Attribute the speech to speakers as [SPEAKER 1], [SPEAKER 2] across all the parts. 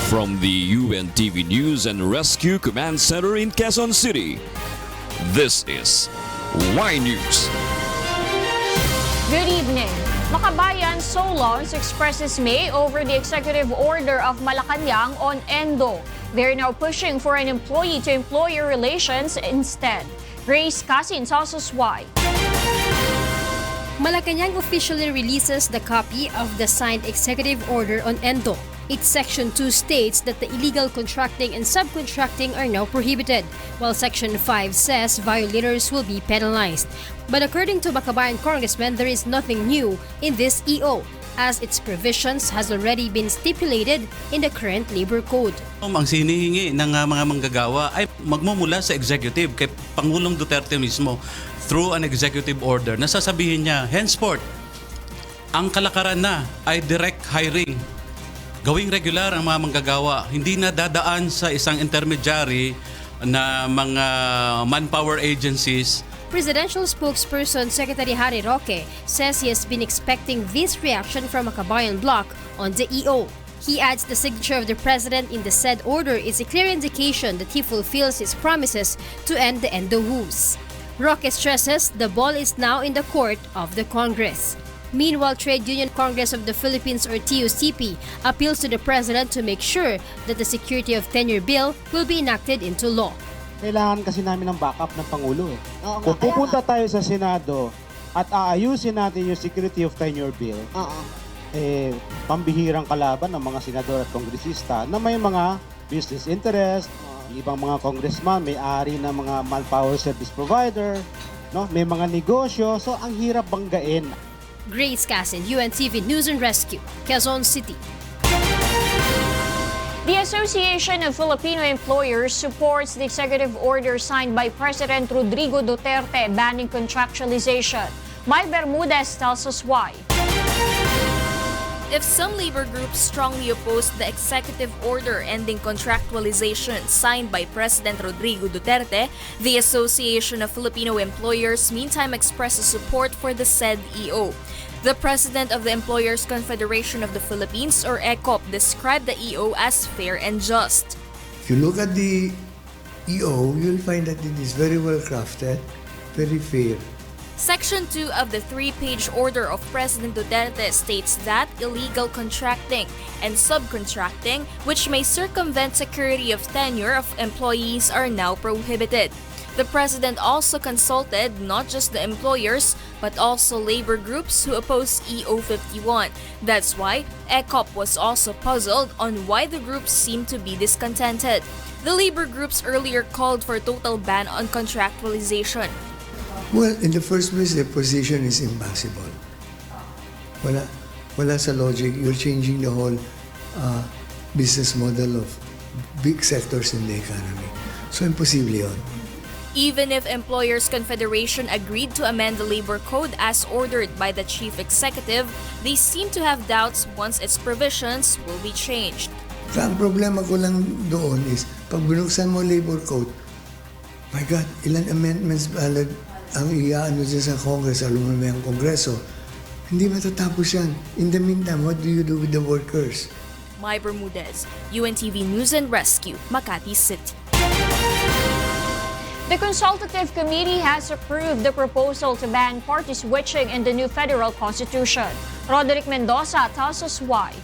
[SPEAKER 1] From the UNTV News and Rescue Command Center in Quezon City, this is Y News.
[SPEAKER 2] Good evening. Makabayan Solons expresses May over the executive order of Malacanang on Endo. They're now pushing for an employee-to-employer relations instead. Grace Casin tells us why.
[SPEAKER 3] Malacanang officially releases the copy of the signed executive order on Endo. Its Section 2 states that the illegal contracting and subcontracting are now prohibited, while Section 5 says violators will be penalized. But according to Makabayan Congressman, there is nothing new in this EO, as its provisions has already been stipulated in the current labor code.
[SPEAKER 4] Ang sinihingi ng mga manggagawa ay magmumula sa executive kay Pangulong Duterte mismo through an executive order. Nasasabihin niya, henceforth, ang kalakaran na ay direct hiring. Gawing regular ang mga manggagawa, hindi na dadaan sa isang intermediary na mga manpower agencies.
[SPEAKER 3] Presidential spokesperson Secretary Harry Roque says he has been expecting this reaction from Makabayan Bloc on the EO. He adds the signature of the president in the said order is a clear indication that he fulfills his promises to end the Endo wars. Roque stresses the ball is now in the court of the Congress. Meanwhile, Trade Union Congress of the Philippines or Thio appeals to the president to make sure that the security of tenure bill will be enacted into law.
[SPEAKER 5] Kailangan kasi namin ng backup ng Pangulo. Kung pupunta tayo sa Senado at aayusin natin yung security of tenure bill, pambihirang kalaban ng mga senador at kongresista na may mga business interest, ibang mga congressman, may-ari ng mga manpower service provider, no? May mga negosyo, so ang hirap banggain.
[SPEAKER 3] Grace Casin, UNTV News and Rescue, Quezon City.
[SPEAKER 2] The Association of Filipino Employers supports the executive order signed by President Rodrigo Duterte banning contractualization. Mai Bermudez tells us why.
[SPEAKER 6] If some labor groups strongly opposed the executive order ending contractualization signed by President Rodrigo Duterte, the Association of Filipino Employers meantime expresses support for the said EO. The president of the Employers Confederation of the Philippines, or ECOP, described the EO as fair and just.
[SPEAKER 7] If you look at the EO, you'll find that it is very well crafted, very fair.
[SPEAKER 6] Section 2 of the 3-page order of President Duterte states that illegal contracting and subcontracting, which may circumvent security of tenure of employees, are now prohibited. The president also consulted not just the employers, but also labor groups who oppose EO 51. That's why ECOP was also puzzled on why the groups seem to be discontented. The labor groups earlier called for a total ban on contractualization.
[SPEAKER 7] Well, in the first place, the position is impossible. Wala sa logic. You're changing the whole business model of big sectors in the economy. So, imposible yun.
[SPEAKER 6] Even if Employers Confederation agreed to amend the labor code as ordered by the chief executive, they seem to have doubts once its provisions will be changed.
[SPEAKER 7] Ang problema ko lang doon is, pag binuksan mo labor code, my God, ilan amendments balad ang iaano dyan sa Congress, alumami ang Kongreso, hindi matatapos yan. In the meantime, what do you do with the workers?
[SPEAKER 6] Mai Bermudez, UNTV News and Rescue, Makati City.
[SPEAKER 2] The Consultative Committee has approved the proposal to ban party switching in the new federal constitution. Roderick Mendoza tells us why.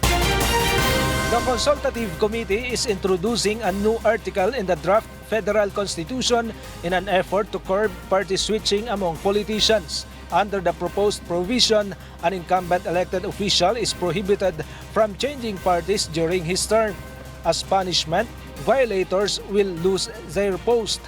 [SPEAKER 8] The Consultative Committee is introducing a new article in the draft federal constitution in an effort to curb party switching among politicians. Under the proposed provision, an incumbent elected official is prohibited from changing parties during his term. As punishment, violators will lose their post,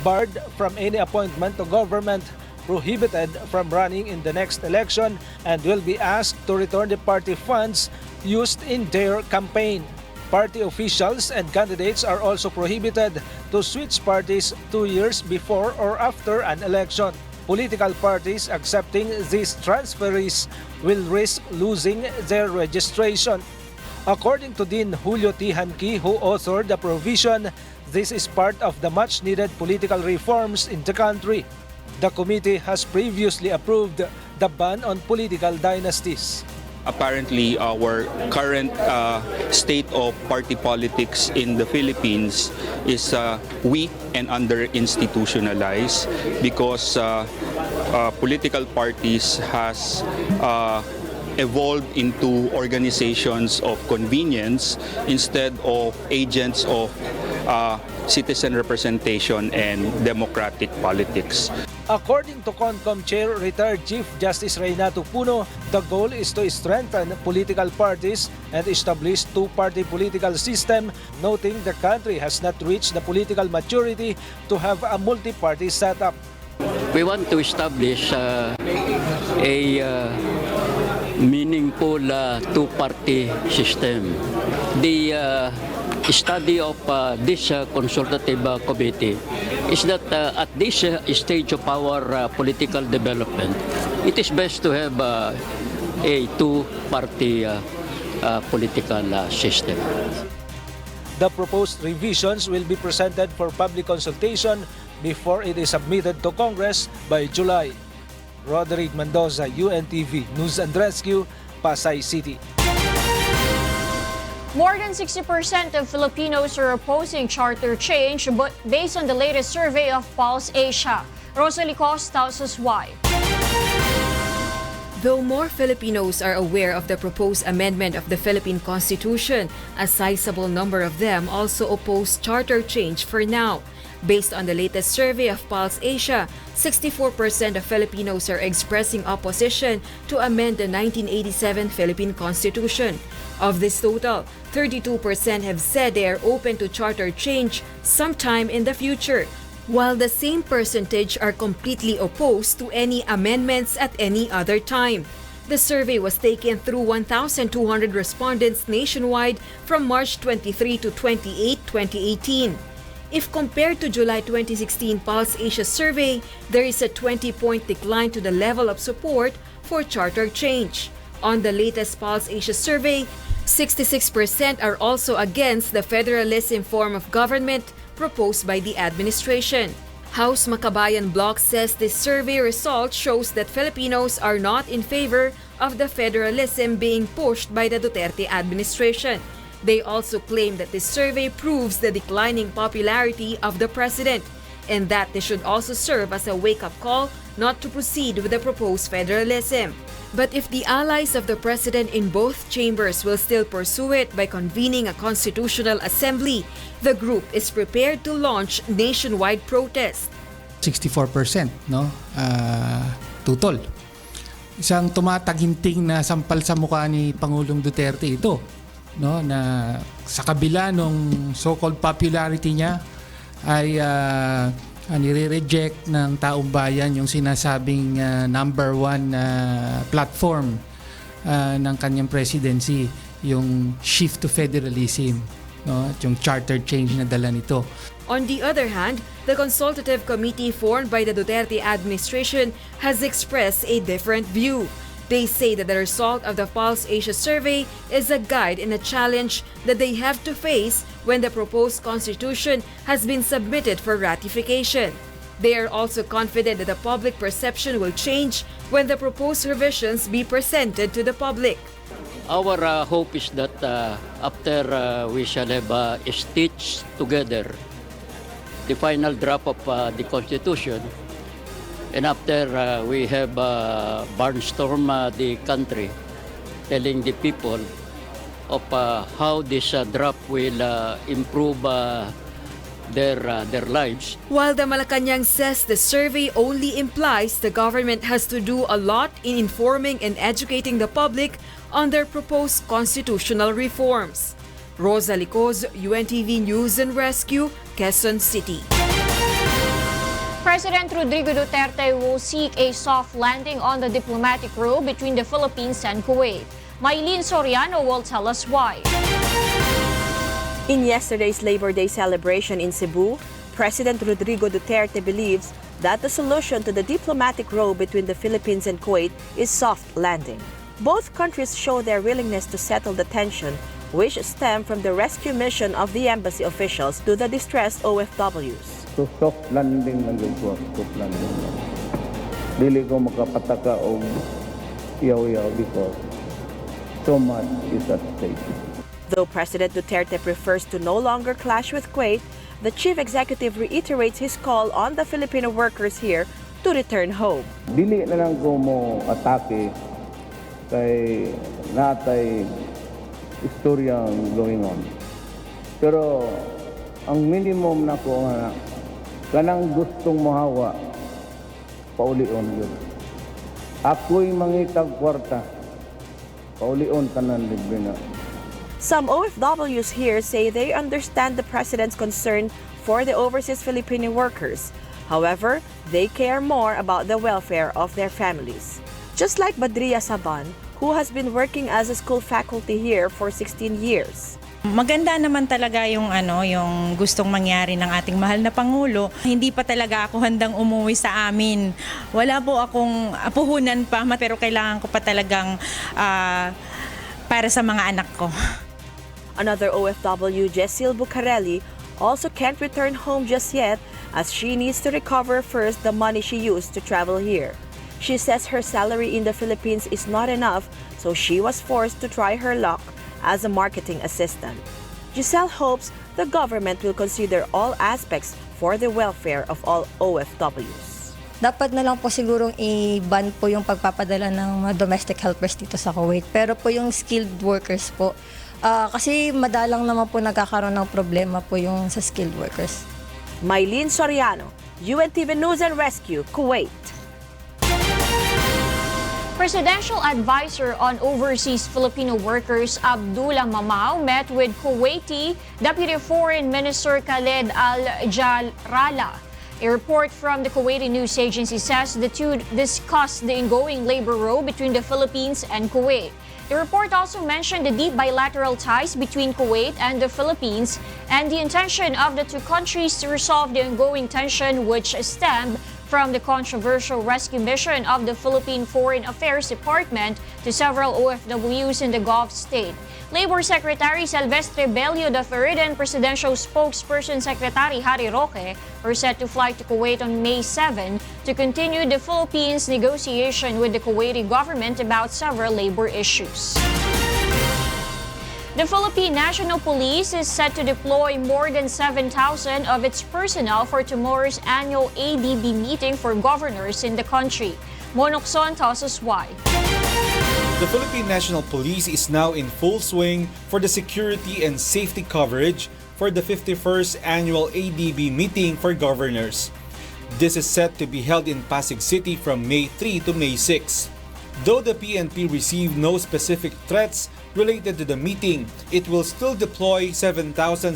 [SPEAKER 8] barred from any appointment to government, prohibited from running in the next election, and will be asked to return the party funds used in their campaign. Party officials and candidates are also prohibited to switch parties 2 years before or after an election. Political parties accepting these transferees will risk losing their registration. According to Dean Julio Tihanki, who authored the provision, this is part of the much-needed political reforms in the country. The committee has previously approved the ban on political dynasties.
[SPEAKER 9] apparently our current state of party politics in the Philippines is weak and under-institutionalized because political parties has evolved into organizations of convenience instead of agents of citizen representation and democratic politics.
[SPEAKER 8] According to CONCOM Chair, retired Chief Justice Reynato Puno, the goal is to strengthen political parties and establish two-party political system, noting the country has not reached the political maturity to have a multi-party setup.
[SPEAKER 10] We want to establish a meaningful two-party system. The study of this consultative committee is that at this stage of our political development, it is best to have a two-party political system.
[SPEAKER 8] The proposed revisions will be presented for public consultation before it is submitted to Congress by July. Roderick Mendoza, UNTV News and Rescue, Pasay City.
[SPEAKER 2] More than 60% of Filipinos are opposing charter change, but based on the latest survey of Pulse Asia. Rosalie Cos tells us why.
[SPEAKER 11] Though more Filipinos are aware of the proposed amendment of the Philippine Constitution, a sizable number of them also oppose charter change for now. Based on the latest survey of Pulse Asia, 64% of Filipinos are expressing opposition to amend the 1987 Philippine Constitution. Of this total, 32% have said they are open to charter change sometime in the future, while the same percentage are completely opposed to any amendments at any other time. The survey was taken through 1,200 respondents nationwide from March 23 to 28, 2018. If compared to July 2016 Pulse Asia survey, there is a 20-point decline to the level of support for charter change. On the latest Pulse Asia survey, 66% are also against the federalism form of government proposed by the administration. House Makabayan Bloc says this survey result shows that Filipinos are not in favor of the federalism being pushed by the Duterte administration. They also claim that this survey proves the declining popularity of the president and that this should also serve as a wake-up call not to proceed with the proposed federalism. But if the allies of the president in both chambers will still pursue it by convening a constitutional assembly, the group is prepared to launch nationwide protest.
[SPEAKER 12] 64%, no? Tutol. Isang tumataginting na sampal sa mukha ni Pangulong Duterte ito, no? Na sa kabila ng so-called popularity niya ay nire-reject ng taong bayan yung sinasabing number one platform ng kanyang presidency, yung shift to federalism, no? At yung charter change na dala nito.
[SPEAKER 11] On the other hand, the Consultative Committee formed by the Duterte administration has expressed a different view. They say that the result of the Pulse Asia survey is a guide and a challenge that they have to face when the proposed constitution has been submitted for ratification. They are also confident that the public perception will change when the proposed revisions be presented to the public.
[SPEAKER 10] Our hope is that after we shall have stitched together the final draft of the Constitution, and after we have barnstorm the country, telling the people of how this draft will improve their lives.
[SPEAKER 11] While the Malacanang says the survey only implies the government has to do a lot in informing and educating the public on their proposed constitutional reforms. Rosalie Cos, UNTV News and Rescue, Quezon City.
[SPEAKER 2] President Rodrigo Duterte will seek a soft landing on the diplomatic row between the Philippines and Kuwait. Maylene Soriano will tell us why.
[SPEAKER 13] In yesterday's Labor Day celebration in Cebu, President Rodrigo Duterte believes that the solution to the diplomatic row between the Philippines and Kuwait is soft landing. Both countries show their willingness to settle the tension, which stem from the rescue mission of the embassy officials to the distressed OFWs.
[SPEAKER 14] So soft landing lang yun po, soft landing lang. Dili ko makapataka o yaw-yaw because so much is at stake.
[SPEAKER 13] Though President Duterte prefers to no longer clash with Kuwait, the chief executive reiterates his call on the Filipino workers here to return home.
[SPEAKER 14] Dili na lang ko mo atake kay natay istoryang going on. Pero ang minimum na ko nga kanang gustong mahawa paulion yun. Ako'y mangitag kwarta paulion tanan libre na.
[SPEAKER 13] Some OFWs here say they understand the president's concern for the overseas Filipino workers. However, they care more about the welfare of their families. Just like Badria Saban, who has been working as a school faculty here for 16 years.
[SPEAKER 15] Maganda naman talaga yung yung gustong mangyari ng ating mahal na Pangulo. Hindi pa talaga ako handang umuwi sa amin. Wala po akong puhunan pa, pero kailangan ko pa talagang para sa mga anak ko.
[SPEAKER 13] Another OFW, Jessil Bucarelli, also can't return home just yet as she needs to recover first the money she used to travel here. She says her salary in the Philippines is not enough, so she was forced to try her luck as a marketing assistant. Giselle hopes the government will consider all aspects for the welfare of all OFWs.
[SPEAKER 16] Dapat na lang po sigurong i-ban po yung pagpapadala ng mga domestic helpers dito sa Kuwait. Pero po yung skilled workers po, kasi madalang naman po nagkakaroon ng problema po yung sa skilled workers.
[SPEAKER 13] Mylene Soriano, UNTV News and Rescue, Kuwait.
[SPEAKER 2] Presidential Advisor on Overseas Filipino Workers Abdullah Mamau met with Kuwaiti Deputy Foreign Minister Khaled Al-Jalrala. A report from the Kuwaiti news agency says the two discussed the ongoing labor row between the Philippines and Kuwait. The report also mentioned the deep bilateral ties between Kuwait and the Philippines and the intention of the two countries to resolve the ongoing tension which stemmed from the controversial rescue mission of the Philippine Foreign Affairs Department to several OFWs in the Gulf state. Labor Secretary Silvestre Bello III and Presidential Spokesperson Secretary Harry Roque are set to fly to Kuwait on May 7 to continue the Philippines' negotiation with the Kuwaiti government about several labor issues. The Philippine National Police is set to deploy more than 7,000 of its personnel for tomorrow's annual ADB meeting for governors in the country. Monokson tells us why.
[SPEAKER 17] The Philippine National Police is now in full swing for the security and safety coverage for the 51st annual ADB meeting for governors. This is set to be held in Pasig City from May 3 to May 6. Though the PNP received no specific threats related to the meeting, it will still deploy 7,700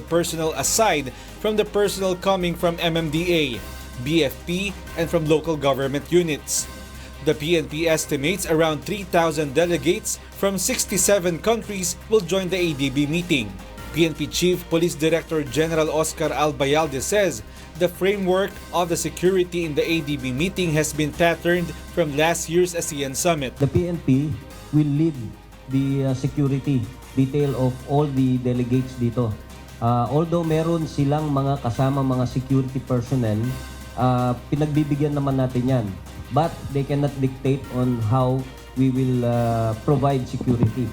[SPEAKER 17] personnel aside from the personnel coming from MMDA, BFP, and from local government units. The PNP estimates around 3,000 delegates from 67 countries will join the ADB meeting. PNP Chief Police Director General Oscar Albayalde says the framework of the security in the ADB meeting has been patterned from last year's ASEAN Summit.
[SPEAKER 18] The PNP will lead the security detail of all the delegates dito. Although meron silang mga kasama mga security personnel, pinagbibigyan naman natin yan. But they cannot dictate on how we will provide security.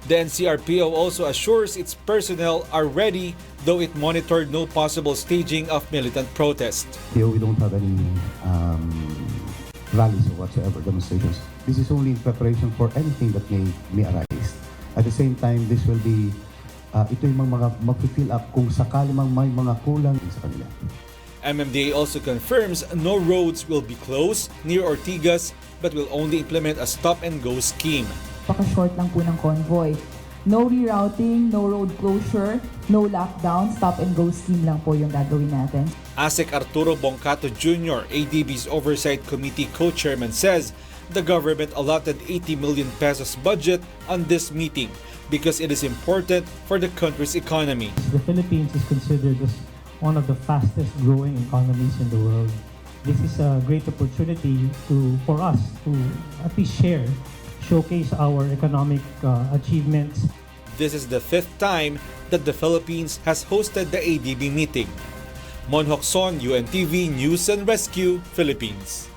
[SPEAKER 17] The NCRPO also assures its personnel are ready, though it monitored no possible staging of militant protest.
[SPEAKER 19] Here we don't have any rallies or whatsoever, demonstrations. This is only in preparation for anything that may arise. At the same time, this will be, ito yung mga mag-fill up kung sakali mang may mga kulang sa kanila.
[SPEAKER 17] MMDA also confirms no roads will be closed near Ortigas but will only implement a stop-and-go scheme.
[SPEAKER 20] Paka-short lang po ng convoy. No rerouting, no road closure, no lockdown, stop-and-go scheme lang po yung gagawin natin.
[SPEAKER 17] ASEC Arturo Bongcato Jr., ADB's Oversight Committee co-chairman, says the government allotted 80 million pesos budget on this meeting because it is important for the country's economy.
[SPEAKER 21] The Philippines is considered as one of the fastest growing economies in the world. This is a great opportunity for us to at least showcase our economic achievements.
[SPEAKER 17] This is the 5th time that the Philippines has hosted the ADB meeting. Monhok Son, UNTV News and Rescue, Philippines.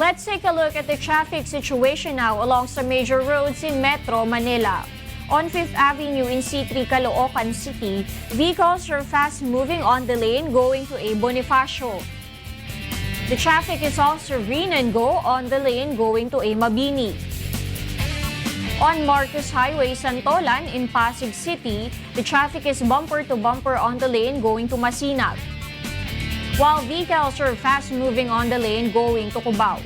[SPEAKER 2] Let's take a look at the traffic situation now along some major roads in Metro Manila. On 5th Avenue in C3, Caloocan City, vehicles are fast moving on the lane going to A. Bonifacio. The traffic is also rin and go on the lane going to A. Mabini. On Marcos Highway, Santolan in Pasig City, the traffic is bumper to bumper on the lane going to Masinag, while vehicles are fast moving on the lane going to Cubao.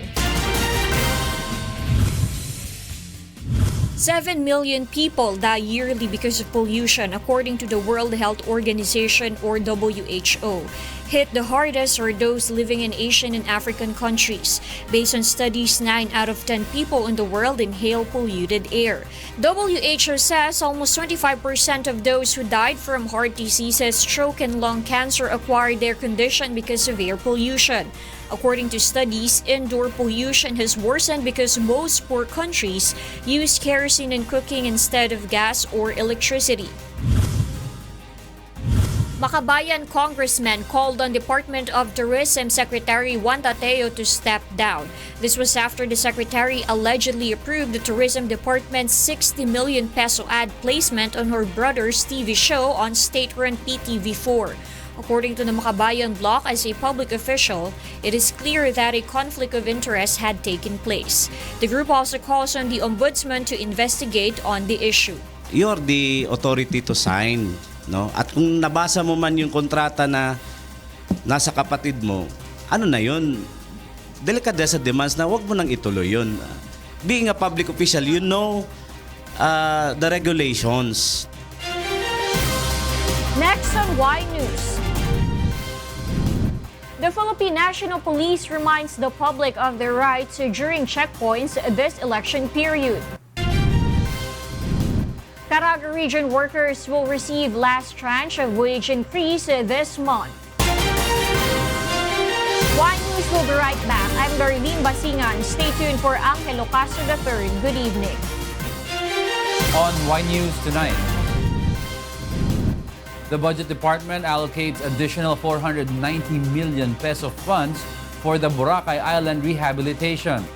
[SPEAKER 2] 7 million people die yearly because of pollution, according to the World Health Organization or WHO. Hit the hardest are those living in Asian and African countries. Based on studies, 9 out of 10 people in the world inhale polluted air. WHO says almost 25% of those who died from heart diseases, stroke, and lung cancer acquired their condition because of air pollution. According to studies, indoor pollution has worsened because most poor countries use kerosene in cooking instead of gas or electricity. Makabayan congressman called on Department of Tourism Secretary Thio to step down. This was after the secretary allegedly approved the Tourism Department's 60 million peso ad placement on her brother's TV show on state-run PTV4. According to the Makabayan bloc, as a public official, it is clear that a conflict of interest had taken place. The group also calls on the ombudsman to investigate on the issue.
[SPEAKER 1] You're the authority to sign, no? At kung nabasa mo man yung kontrata na nasa kapatid mo, ano na yun? Delikadesa demands na wag mo nang ituloy yun. Being a public official, you know the regulations.
[SPEAKER 2] Next on Y News. The Philippine National Police reminds the public of their rights during checkpoints this election period. Caraga region workers will receive last tranche of wage increase this month. Y News will be right back. I'm Darlene Basingan. Stay tuned for Angelo, Castro III. Good evening.
[SPEAKER 22] On Y News tonight, the Budget Department allocates additional 490 million peso funds for the Boracay Island rehabilitation.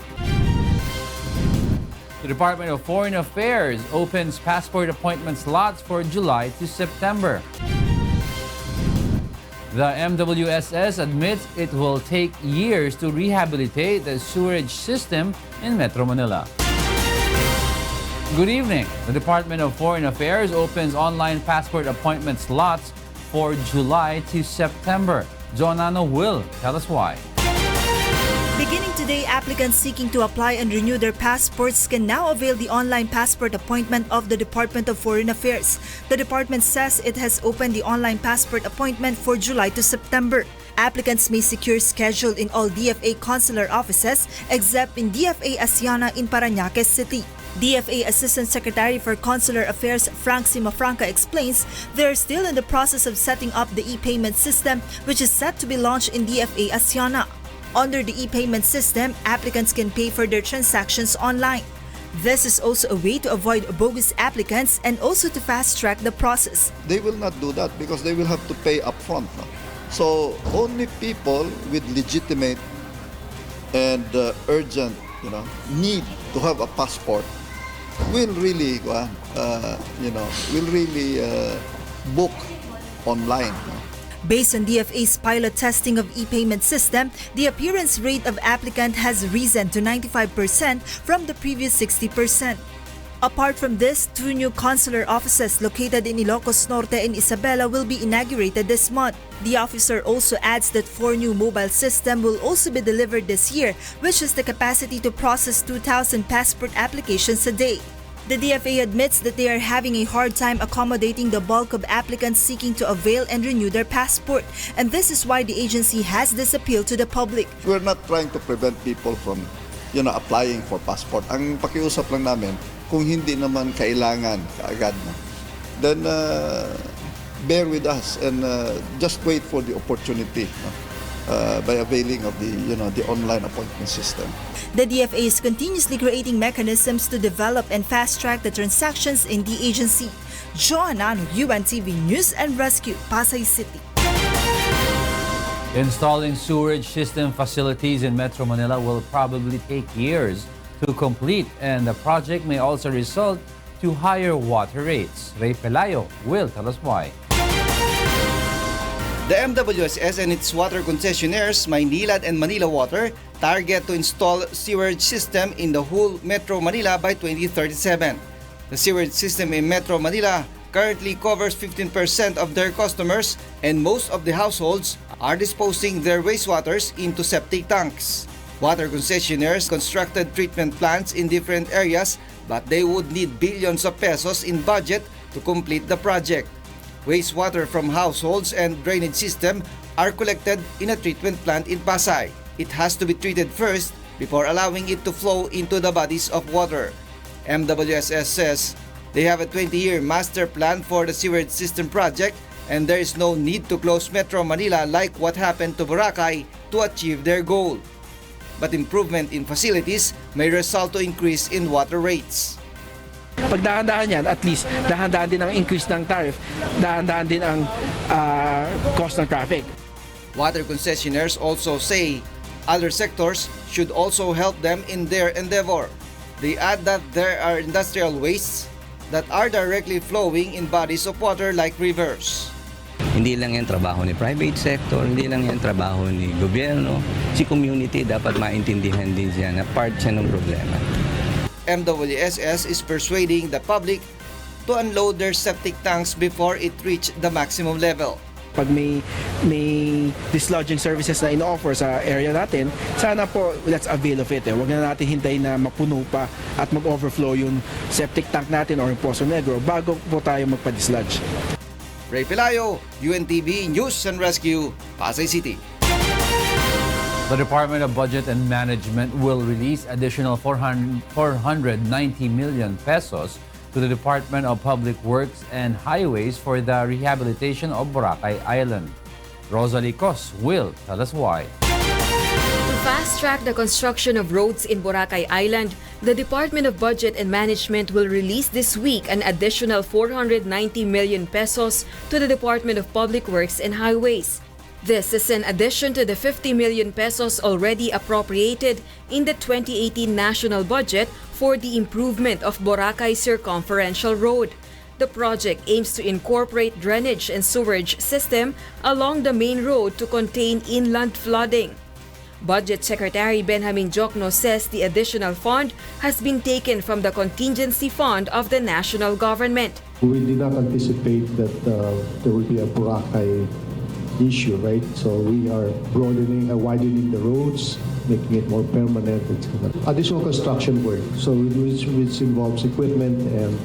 [SPEAKER 22] The Department of Foreign Affairs opens passport appointment slots for July to September. The MWSS admits it will take years to rehabilitate the sewerage system in Metro Manila. Good evening. The Department of Foreign Affairs opens online passport appointment slots for July to September. Jonano will tell us why.
[SPEAKER 23] Beginning today, applicants seeking to apply and renew their passports can now avail the online passport appointment of the Department of Foreign Affairs. The department says it has opened the online passport appointment for July to September. Applicants may secure schedule in all DFA consular offices except in DFA Asiana in Parañaque City. DFA Assistant Secretary for Consular Affairs Frank Simafranca explains they are still in the process of setting up the e-payment system, which is set to be launched in DFA Asiana. Under the e-payment system, applicants can pay for their transactions online. This is also a way to avoid bogus applicants and also to fast-track the process.
[SPEAKER 24] They will not do that because they will have to pay upfront. No? So only people with legitimate and urgent, need to have a passport will really, book online.
[SPEAKER 23] Based on DFA's pilot testing of e-payment system, the appearance rate of applicant has risen to 95% from the previous 60%. Apart from this, 2 new consular offices located in Ilocos Norte and Isabela will be inaugurated this month. The officer also adds that 4 new mobile systems will also be delivered this year, which has the capacity to process 2,000 passport applications a day. The DFA admits that they are having a hard time accommodating the bulk of applicants seeking to avail and renew their passport, and this is why the agency has this appeal to the public.
[SPEAKER 24] We're not trying to prevent people from, applying for passport. Ang pakiusap lang namin, kung hindi naman kailangan kaagad, then bear with us and just wait for the opportunity by availing of the online appointment system.
[SPEAKER 23] The DFA is continuously creating mechanisms to develop and fast-track the transactions in the agency. Joanna, UNTV News and Rescue, Pasay City.
[SPEAKER 22] Installing sewerage system facilities in Metro Manila will probably take years to complete, and the project may also result to higher water rates. Ray Pelayo will tell us why.
[SPEAKER 3] The MWSS and its water concessionaires, Maynilad and Manila Water, target to install sewerage system in the whole Metro Manila by 2037. The sewerage system in Metro Manila currently covers 15% of their customers, and most of the households are disposing their wastewaters into septic tanks. Water concessionaires constructed treatment plants in different areas, but they would need billions of pesos in budget to complete the project. Wastewater from households and drainage system are collected in a treatment plant in Pasay. It has to be treated first before allowing it to flow into the bodies of water. MWSS says they have a 20-year master plan for the sewerage system project, and there is no need to close Metro Manila like what happened to Boracay to achieve their goal. But improvement in facilities may result to increase in water rates.
[SPEAKER 4] Pag dahan-dahan yan, at least dahan-dahan din ang increase ng tariff, dahan-dahan din ang cost ng traffic.
[SPEAKER 3] Water concessionaires also say other sectors should also help them in their endeavor. They add that there are industrial wastes that are directly flowing in bodies of water like rivers.
[SPEAKER 5] Hindi lang yan trabaho ni private sector, hindi lang yan trabaho ni gobyerno. Si community dapat maintindihan din siya na part siya ng problema.
[SPEAKER 3] MWSS is persuading the public to unload their septic tanks before it reach the maximum level.
[SPEAKER 4] Pag may dislodging services na in-offer sa area natin, sana po let's avail of it. Huwag na natin hintayin na mapuno pa at mag-overflow yung septic tank natin or yung Poso Negro bago po tayo magpa-dislodge.
[SPEAKER 3] Ray Pelayo, UNTV News and Rescue, Pasay City.
[SPEAKER 22] The Department of Budget and Management will release additional 490 million pesos to the Department of Public Works and Highways for the rehabilitation of Boracay Island. Rosalie Cos will tell us why.
[SPEAKER 11] To fast-track the construction of roads in Boracay Island, the Department of Budget and Management will release this week an additional 490 million pesos to the Department of Public Works and Highways. This is in addition to the 50 million pesos already appropriated in the 2018 national budget for the improvement of Boracay Circumferential Road. The project aims to incorporate drainage and sewerage system along the main road to contain inland flooding. Budget Secretary Benjamin Jokno says the additional fund has been taken from the contingency fund of the national government.
[SPEAKER 7] We did not anticipate that there will be a Boracay issue, right? So we are widening the roads, making it more permanent, etc. Additional construction work, so which involves equipment and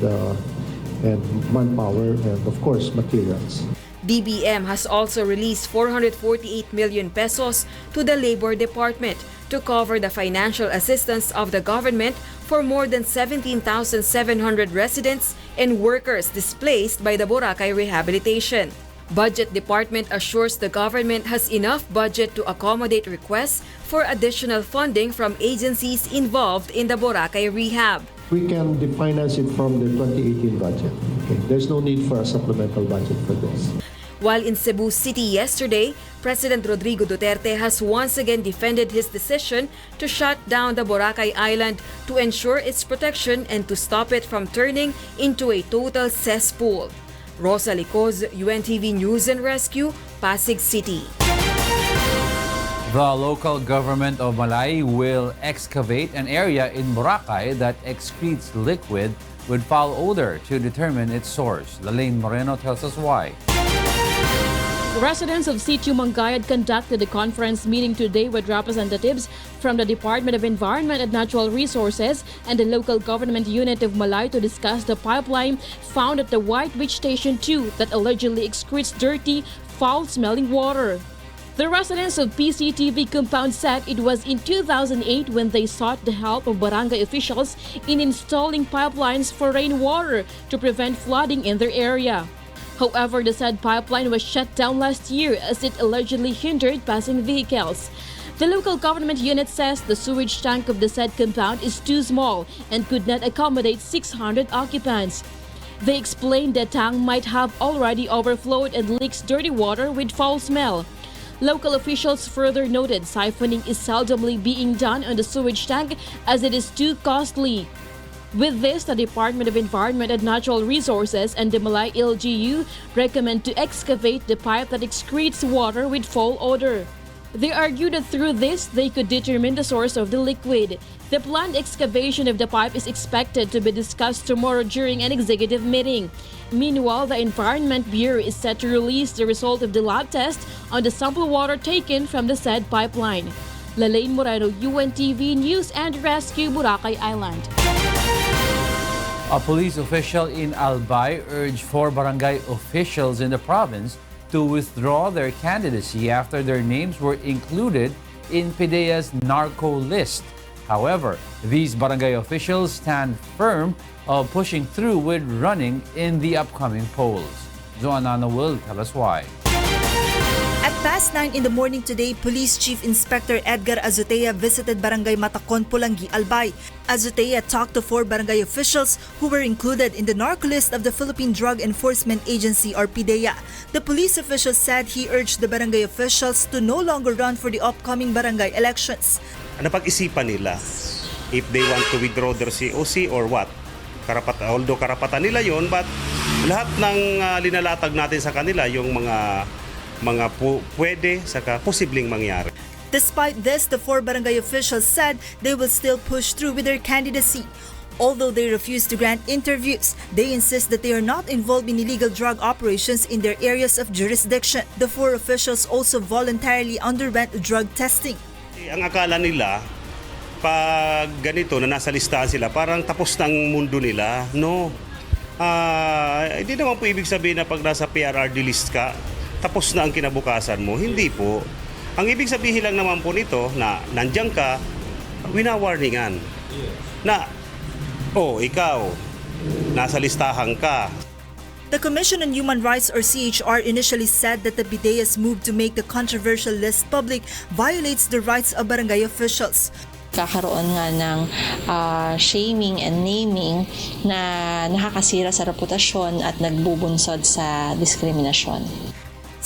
[SPEAKER 7] manpower and of course materials.
[SPEAKER 11] DBM has also released 448 million pesos to the Labor Department to cover the financial assistance of the government for more than 17,700 residents and workers displaced by the Boracay rehabilitation. Budget Department assures the government has enough budget to accommodate requests for additional funding from agencies involved in the Boracay rehab.
[SPEAKER 7] We can finance it from the 2018 budget. Okay. There's no need for a supplemental budget for this.
[SPEAKER 11] While in Cebu City yesterday, President Rodrigo Duterte has once again defended his decision to shut down the Boracay Island to ensure its protection and to stop it from turning into a total cesspool. Rosalie Cos, UNTV News and Rescue, Pasig City.
[SPEAKER 22] The local government of Malay will excavate an area in Boracay that excretes liquid with foul odor to determine its source. Darlene Moreno tells us why.
[SPEAKER 25] Residents of Sitio Mangayad conducted a conference meeting today with representatives from the Department of Environment and Natural Resources and the local government unit of Malay to discuss the pipeline found at the White Beach Station 2 that allegedly excretes dirty, foul-smelling water. The residents of PCTV compound said it was in 2008 when they sought the help of barangay officials in installing pipelines for rainwater to prevent flooding in their area. However, the said pipeline was shut down last year as it allegedly hindered passing vehicles. The local government unit says the sewage tank of the said compound is too small and could not accommodate 600 occupants. They explained the tank might have already overflowed and leaks dirty water with foul smell. Local officials further noted siphoning is seldomly being done on the sewage tank as it is too costly. With this, the Department of Environment and Natural Resources and the Malay LGU recommend to excavate the pipe that excretes water with foul odor. They argue that through this, they could determine the source of the liquid. The planned excavation of the pipe is expected to be discussed tomorrow during an executive meeting. Meanwhile, the Environment Bureau is set to release the result of the lab test on the sample water taken from the said pipeline. Lalaine Moreno, UNTV News and Rescue, Boracay Island.
[SPEAKER 22] A police official in Albay urged 4 barangay officials in the province to withdraw their candidacy after their names were included in PIDEA's narco list. However, these barangay officials stand firm of pushing through with running in the upcoming polls. Joanna will tell us why.
[SPEAKER 23] At past 9 in the morning today, Police Chief Inspector Edgar Azutea visited Barangay Matacon, Pulangi, Albay. Azutea talked to 4 barangay officials who were included in the narco list of the Philippine Drug Enforcement Agency or PIDEA. The police official said he urged the barangay officials to no longer run for the upcoming barangay elections.
[SPEAKER 6] Ano pag-isipan nila if they want to withdraw their COC or what? Although karapatan nila yon, but lahat ng linalatag natin sa kanila yung mga pwede saka posibleng mangyari.
[SPEAKER 23] Despite this, the 4 barangay officials said they will still push through with their candidacy. Although they refuse to grant interviews, they insist that they are not involved in illegal drug operations in their areas of jurisdiction. The 4 officials also voluntarily underwent drug testing.
[SPEAKER 6] Ang akala nila, pag ganito na nasa listahan sila, parang tapos ng mundo nila. No. Hindi naman po ibig sabihin na pag nasa PRRD list ka, tapos na ang kinabukasan mo. Hindi po. Ang ibig sabihin lang naman po nito na nandiyan ka, winawarningan. Na, ikaw, nasa listahan ka.
[SPEAKER 23] The Commission on Human Rights or CHR initially said that the PIDEA's move to make the controversial list public violates the rights of barangay officials.
[SPEAKER 8] Kakaroon nga ng shaming and naming na nakakasira sa reputasyon at nagbubunsod sa diskriminasyon.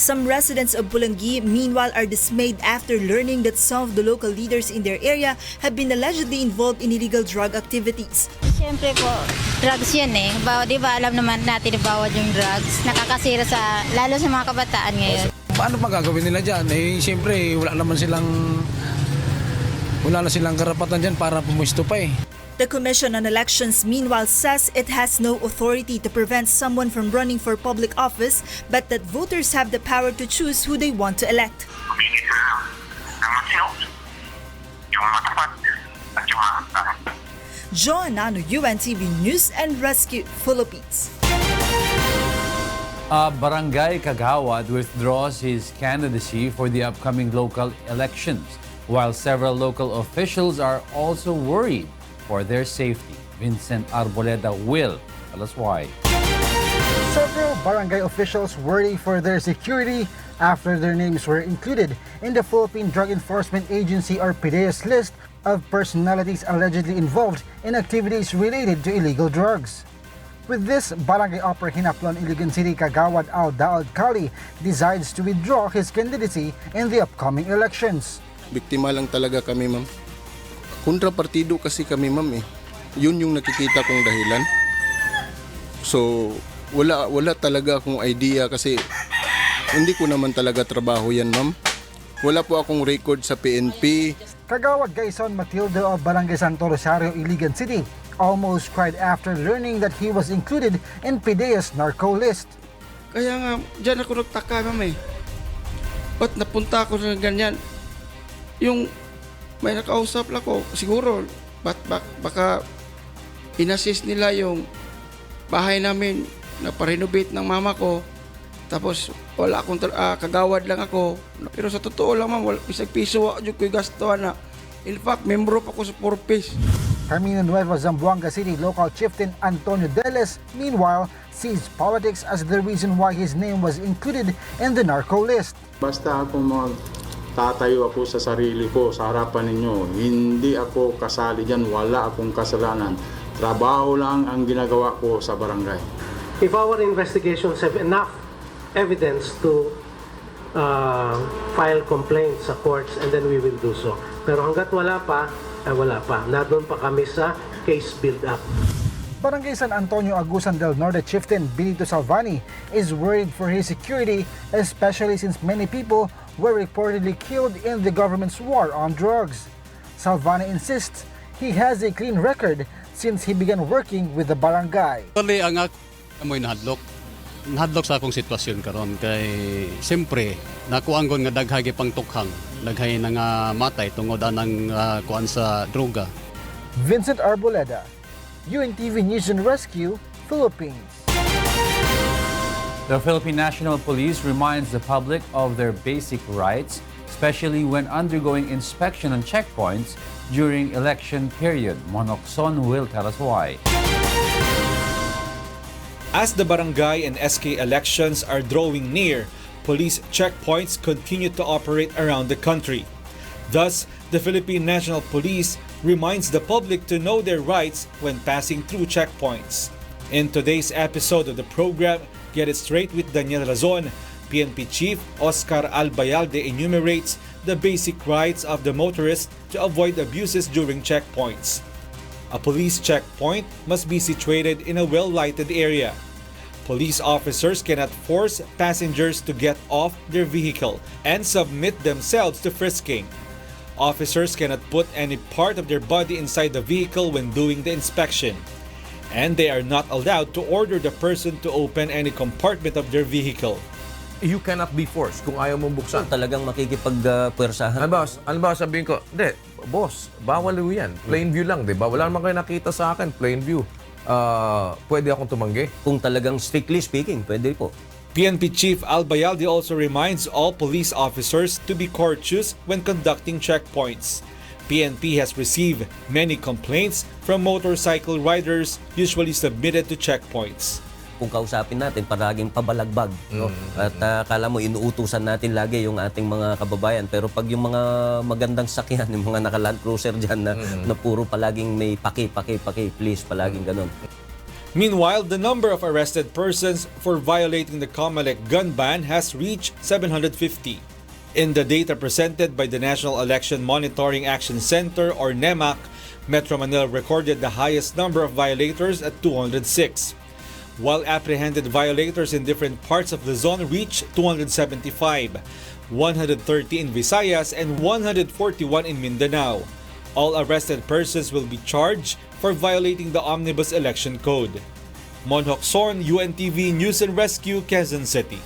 [SPEAKER 23] Some residents of Pulangi, meanwhile, are dismayed after learning that some of the local leaders in their area have been allegedly involved in illegal drug activities.
[SPEAKER 9] Siyempre po, drugs yan eh. Di ba alam naman natin na bawal yung drugs? Nakakasira lalo sa mga kabataan ngayon.
[SPEAKER 10] Paano magagawin nila dyan? Siyempre, wala na silang karapatan dyan para pumuesto pa eh.
[SPEAKER 23] The Commission on Elections meanwhile says it has no authority to prevent someone from running for public office, but that voters have the power to choose who they want to elect. Joanna, UNTV News and Rescue, Philippines.
[SPEAKER 22] Barangay Kagawad withdraws his candidacy for the upcoming local elections, while several local officials are also worried for their safety. Vincent Arboleda will tell us why.
[SPEAKER 12] Several barangay officials worry for their security after their names were included in the Philippine Drug Enforcement Agency or PIDEA's list of personalities allegedly involved in activities related to illegal drugs. With this, Barangay Upper Hinaplon, Iligan City, Kagawad Al-Daud Kali decides to withdraw his candidacy in the upcoming elections.
[SPEAKER 26] Biktima lang talaga kami, ma'am. Kontrapartido kasi kami, ma'am eh. Yun yung nakikita kong dahilan. So, wala talaga akong idea kasi hindi ko naman talaga trabaho yan, ma'am. Wala po akong record sa PNP.
[SPEAKER 12] Kagawad Gaison Matilde of Barangay Santo Rosario, Iligan City almost cried after learning that he was included in PIDEA's narco list.
[SPEAKER 27] Kaya nga, dyan ako nagtaka, ma'am eh. Ba't napunta ako sa ganyan? Yung may nakausap lang ko, siguro, baka inassist nila yung bahay namin na pa-renovate ng mama ko. Tapos wala akong kagawad lang ako. Pero sa totoo lang, ma'am, isang piso ako yung gastuhan na. In fact, membro pa ako sa Purpose.
[SPEAKER 12] Camino Nuevo, Zamboanga City local chieftain Antonio Deles, meanwhile, sees politics as the reason why his name was included in the narco list.
[SPEAKER 28] Basta ako tatayo ako sa sarili ko, sa harapan ninyo. Hindi ako kasali dyan, wala akong kasalanan. Trabaho lang ang ginagawa ko sa barangay.
[SPEAKER 29] If our investigations have enough evidence to
[SPEAKER 13] file complaints sa courts, and then we will do so. Pero hanggat wala pa. Nandun pa kami sa case build-up.
[SPEAKER 12] Barangay San Antonio Agusan del Norte Chieftain Benito Salvani is worried for his security, especially since many people were reportedly killed in the government's war on drugs. Salvani insists he has a clean record since he began working with the barangay.
[SPEAKER 14] Actually, ang amoy nahadlok sa akong sitwasyon karon kay siyempre nakuanggon nga daghagi pang tukhang, daghay na nga matay tungod anang kuan sa droga.
[SPEAKER 12] Vincent Arboleda, UNTV News and Rescue, Philippines.
[SPEAKER 22] The Philippine National Police reminds the public of their basic rights, especially when undergoing inspection on checkpoints during election period. Monokson will tell us why.
[SPEAKER 17] As the barangay and SK elections are drawing near, police checkpoints continue to operate around the country. Thus, the Philippine National Police reminds the public to know their rights when passing through checkpoints. In today's episode of the program, Get It Straight with Daniel Razon, PNP Chief Oscar Albayalde enumerates the basic rights of the motorist to avoid abuses during checkpoints. A police checkpoint must be situated in a well-lighted area. Police officers cannot force passengers to get off their vehicle and submit themselves to frisking. Officers cannot put any part of their body inside the vehicle when doing the inspection. And they are not allowed to order the person to open any compartment of their vehicle.
[SPEAKER 15] You cannot be forced kung ayaw mong buksan.
[SPEAKER 16] Talagang makikipagpwersahan.
[SPEAKER 15] Ano ba sabihin ko, hindi, boss, bawal yan. Plain view lang, di ba? Wala naman kayo nakita sa akin, plain view. Pwede akong tumanggi?
[SPEAKER 16] Kung talagang strictly speaking, pwede po.
[SPEAKER 17] PNP Chief Albayalde also reminds all police officers to be courteous when conducting checkpoints. PNP has received many complaints from motorcycle riders usually submitted to checkpoints.
[SPEAKER 16] Kung kausapin natin, paraging pabalagbag. No? At akala mo, inuutusan natin lagi yung ating mga kababayan. Pero pag yung mga magandang sakyan, yung mga naka-Land Cruiser dyan na puro palaging may paki, please, palaging ganun.
[SPEAKER 17] Meanwhile, the number of arrested persons for violating the COMELEC gun ban has reached 750. In the data presented by the National Election Monitoring Action Center or NEMAC, Metro Manila recorded the highest number of violators at 206, while apprehended violators in different parts of the zone reached 275, 130 in Visayas and 141 in Mindanao. All arrested persons will be charged for violating the Omnibus Election Code. Monhok Son, UNTV News and Rescue, Quezon City.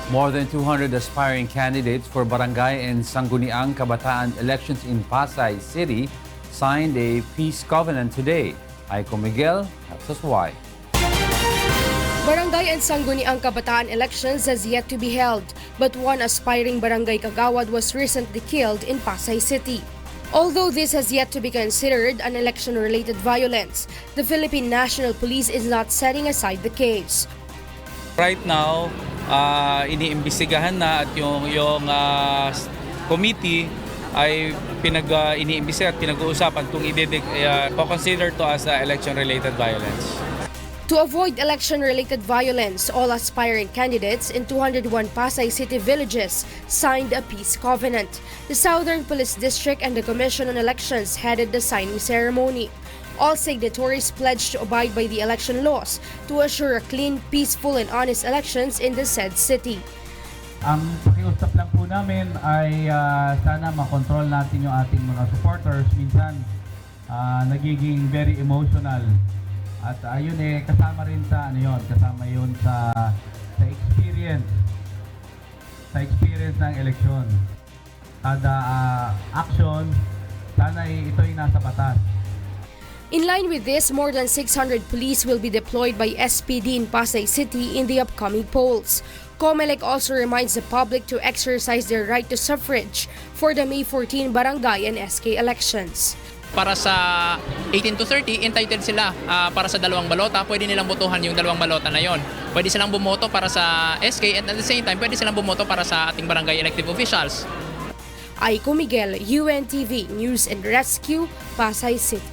[SPEAKER 22] More than 200 aspiring candidates for barangay and sangguniang kabataan elections in Pasay City signed a peace covenant today. Aiko Miguel tells us why.
[SPEAKER 18] Barangay and Sangguniang Kabataan elections has yet to be held, but one aspiring barangay kagawad was recently killed in Pasay City. Although this has yet to be considered an election-related violence, the Philippine National Police is not setting aside the case.
[SPEAKER 19] Right now, iniimbestigahan na at yung committee ay iniimbestiga at pinag-uusapan kung i-consider to as election-related violence.
[SPEAKER 18] To avoid election-related violence, all aspiring candidates in 201 Pasay City villages signed a peace covenant. The Southern Police District and the Commission on Elections headed the signing ceremony. All signatories pledged to abide by the election laws to assure a clean, peaceful, and honest elections in the said city.
[SPEAKER 20] Ang pakiusap lang po namin ay sana makontrol natin yung ating mga supporters. Minsan nagiging very emotional. At ayun kasama rin sa kasama yun sa experience ng eleksyon. Kada action, sana ito'y nasa batas.
[SPEAKER 18] In line with this, more than 600 police will be deployed by SPD in Pasay City in the upcoming polls. COMELEC also reminds the public to exercise their right to suffrage for the May 14 barangay and SK elections.
[SPEAKER 21] Para sa 18 to 30, entitled sila para sa dalawang balota. Pwede nilang botohan yung dalawang balota na yon. Pwede silang bumoto para sa SK and at the same time, pwede silang bumoto para sa ating barangay elective officials.
[SPEAKER 18] Aiko Miguel, UNTV News and Rescue, Pasay City.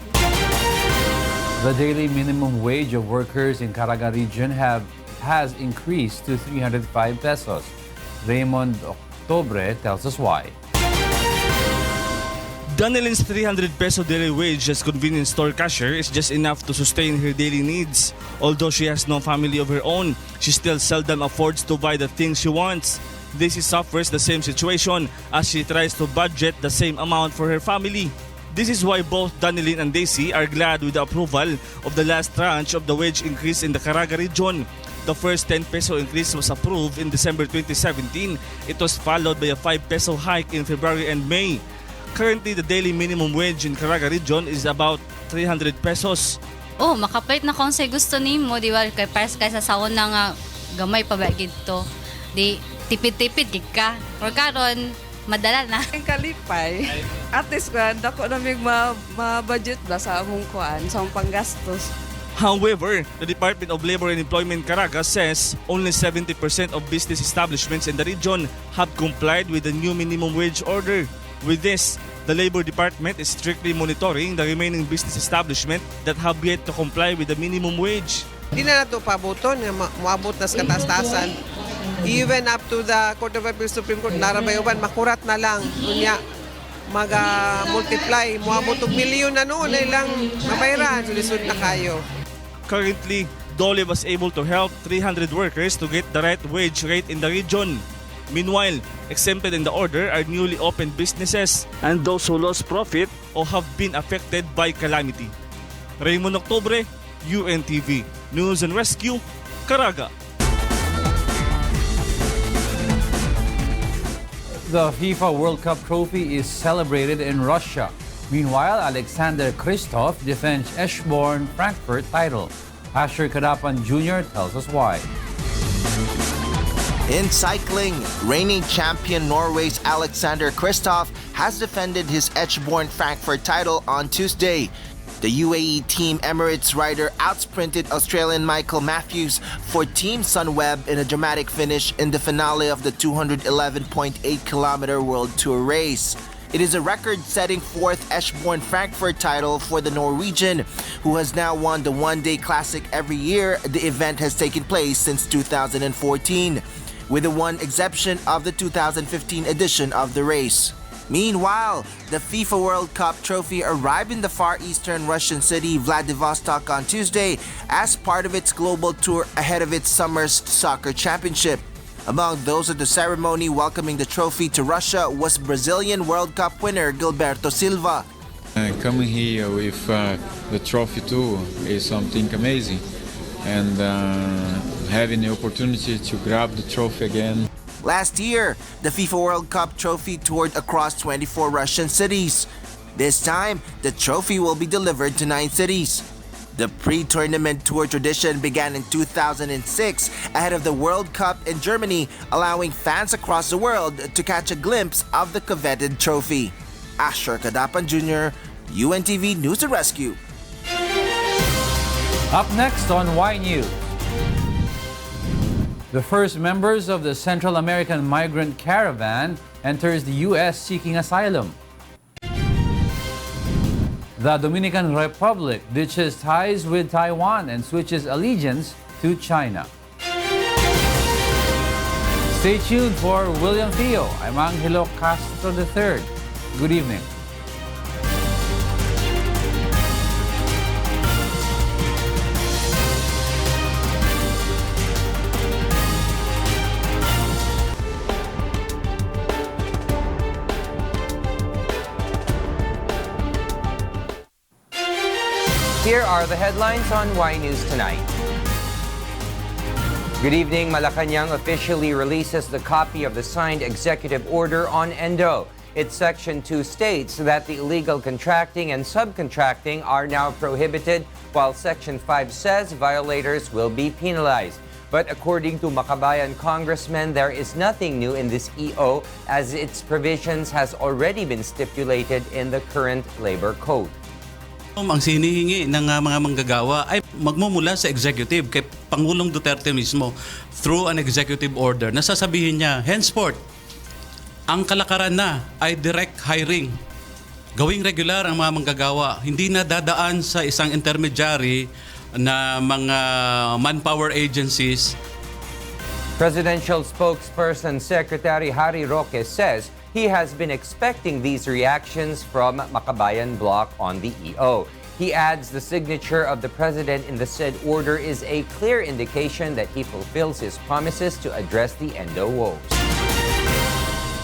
[SPEAKER 22] The daily minimum wage of workers in Caraga region has increased to 305 pesos. Raymond Octobre tells us why.
[SPEAKER 1] Darlene's 300 peso daily wage as convenience store cashier is just enough to sustain her daily needs. Although she has no family of her own, she still seldom affords to buy the things she wants. Daisy suffers the same situation as she tries to budget the same amount for her family. This is why both Darlene and Daisy are glad with the approval of the last tranche of the wage increase in the Caraga region. The first 10 peso increase was approved in December 2017. It was followed by a 5 peso hike in February and May. Currently, the daily minimum wage in Caraga region is about 300 pesos.
[SPEAKER 2] Oh, makapait na kung say gusto nimo, di ba? Kaysa sa una nga gamay pa ba gito. Di tipid-tipid gid ka. Or karon madala na.
[SPEAKER 3] Ang kalipay. At least dako na mig ma-budget ba sa among kuan, sa among panggastos.
[SPEAKER 1] However, the Department of Labor and Employment Caraga says only 70% of business establishments in the region have complied with the new minimum wage order. With this, the Labor Department is strictly monitoring the remaining business establishment that have yet to comply with the minimum wage.
[SPEAKER 4] Di na nato pabuton, maabot na sa katastasan. Even up to the Court of Appeal Supreme Court, narabayoban, makurat na lang. Kunya, mag-multiply, maabot og milyon na noon, ilang mabayran, sulisod na kayo.
[SPEAKER 1] Currently, Dole was able to help 300 workers to get the right wage rate in the region. Meanwhile, exempted in the order are newly opened businesses and those who lost profit or have been affected by calamity. Raymond Octobre, UNTV, News and Rescue, Caraga.
[SPEAKER 22] The FIFA World Cup trophy is celebrated in Russia. Meanwhile, Alexander Kristov defends Eschborn Frankfurt title. Asher Kadapan Jr. tells us why.
[SPEAKER 5] In cycling, reigning champion Norway's Alexander Kristoff has defended his Eschborn Frankfurt title on Tuesday. The UAE Team Emirates rider outsprinted Australian Michael Matthews for Team Sunweb in a dramatic finish in the finale of the 211.8-kilometer World Tour race. It is a record-setting fourth Eschborn Frankfurt title for the Norwegian, who has now won the one-day classic every year the event has taken place since 2014. With the one exception of the 2015 edition of the race. Meanwhile, the FIFA World Cup trophy arrived in the far eastern Russian city Vladivostok on Tuesday as part of its global tour ahead of its summer's soccer championship. Among those at the ceremony welcoming the trophy to Russia was Brazilian World Cup winner Gilberto Silva.
[SPEAKER 7] Coming here with the trophy too is something amazing, and having the opportunity to grab the trophy again.
[SPEAKER 5] Last year, the FIFA World Cup trophy toured across 24 Russian cities. This time, the trophy will be delivered to 9 cities. The pre-tournament tour tradition began in 2006 ahead of the World Cup in Germany, allowing fans across the world to catch a glimpse of the coveted trophy. Asher Kadapan Jr., UNTV News and Rescue.
[SPEAKER 22] Up next on Y News. The first members of the Central American migrant caravan enters the U.S. seeking asylum. The Dominican Republic ditches ties with Taiwan and switches allegiance to China. Stay tuned for William Thio. I'm Angelo Castro III. Good evening.
[SPEAKER 11] Here are the headlines on Y News Tonight. Good evening. Malacanang officially releases the copy of the signed executive order on Endo. Its Section 2 states that the illegal contracting and subcontracting are now prohibited, while Section 5 says violators will be penalized. But according to Makabayan congressmen, there is nothing new in this EO as its provisions has already been stipulated in the current labor code.
[SPEAKER 24] Ang sinihingi ng mga manggagawa ay magmumula sa executive kay Pangulong Duterte mismo through an executive order. Nasasabihin niya, henceforth, ang kalakaran na ay direct hiring. Gawing regular ang mga manggagawa. Hindi na dadaan sa isang intermediary na mga manpower agencies.
[SPEAKER 11] Presidential spokesperson Secretary Harry Roque says he has been expecting these reactions from Makabayan Bloc on the EO. He adds the signature of the president in the said order is a clear indication that he fulfills his promises to address the Endo woes.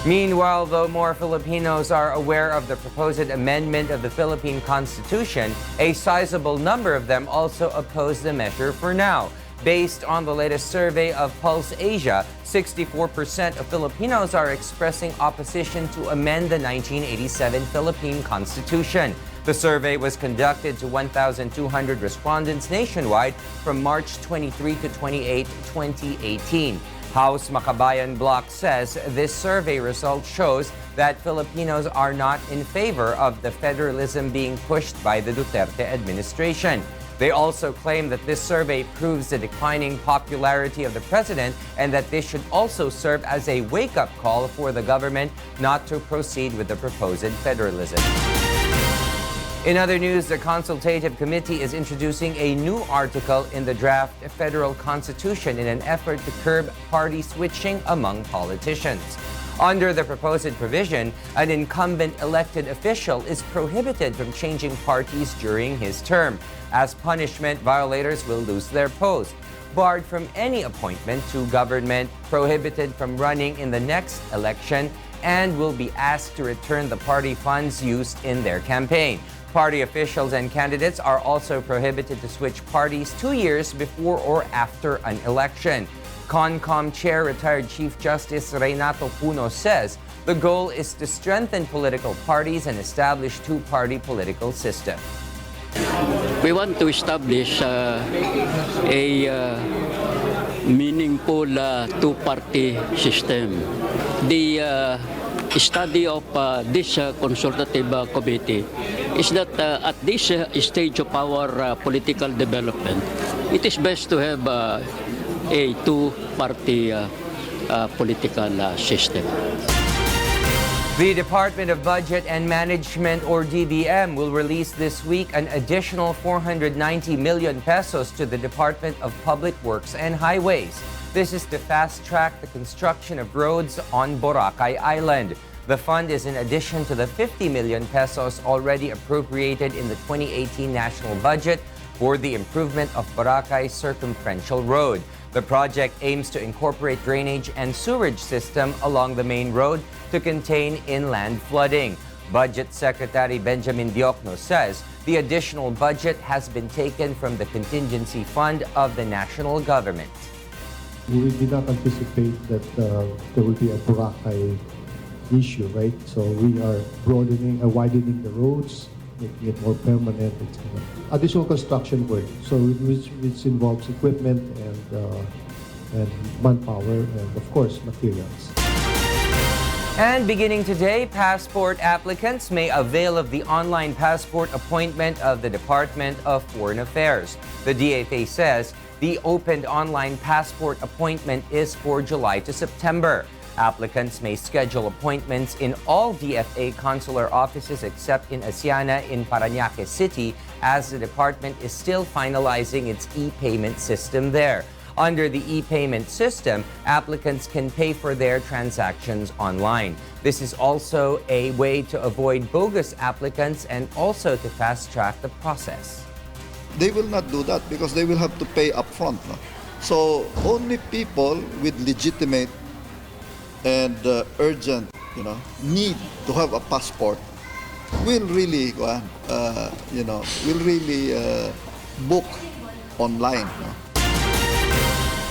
[SPEAKER 11] Meanwhile, though more Filipinos are aware of the proposed amendment of the Philippine Constitution, a sizable number of them also oppose the measure for now. Based on the latest survey of Pulse Asia, 64% of Filipinos are expressing opposition to amend the 1987 Philippine Constitution. The survey was conducted to 1,200 respondents nationwide from March 23 to 28, 2018. House Makabayan Bloc says this survey result shows that Filipinos are not in favor of the federalism being pushed by the Duterte administration. They also claim that this survey proves the declining popularity of the president and that this should also serve as a wake-up call for the government not to proceed with the proposed federalism. In other news, the Consultative Committee is introducing a new article in the draft federal constitution in an effort to curb party switching among politicians. Under the proposed provision, an incumbent elected official is prohibited from changing parties during his term. As punishment, violators will lose their post, barred from any appointment to government, prohibited from running in the next election, and will be asked to return the party funds used in their campaign. Party officials and candidates are also prohibited to switch parties 2 years before or after an election. CONCOM Chair retired Chief Justice Renato Puno says the goal is to strengthen political parties and establish two-party political system.
[SPEAKER 6] We want to establish a meaningful two-party system. The study of this consultative committee is that at this stage of our political development, it is best to have a two-party political system.
[SPEAKER 11] The Department of Budget and Management, or DBM, will release this week an additional 490 million pesos to the Department of Public Works and Highways. This is to fast-track the construction of roads on Boracay Island. The fund is in addition to the 50 million pesos already appropriated in the 2018 national budget for the improvement of Boracay Circumferential Road. The project aims to incorporate drainage and sewerage system along the main road to contain inland flooding. Budget Secretary Benjamin Diokno says the additional budget has been taken from the contingency fund of the national government.
[SPEAKER 8] We did not anticipate that there will be a Boracay issue, right? So we are widening the roads, making it more permanent, etc. Additional construction work, so which involves equipment and manpower and of course materials.
[SPEAKER 11] And beginning today, passport applicants may avail of the online passport appointment of the Department of Foreign Affairs. The DFA says the opened online passport appointment is for July to September. Applicants may schedule appointments in all DFA consular offices except in Asiana in Parañaque City, as the department is still finalizing its e-payment system there. Under the e-payment system, applicants can pay for their transactions online. This is also a way to avoid bogus applicants and also to fast-track the process.
[SPEAKER 9] They will not do that because they will have to pay upfront. No? So only people with legitimate and urgent, need to have a passport will really, book online. No?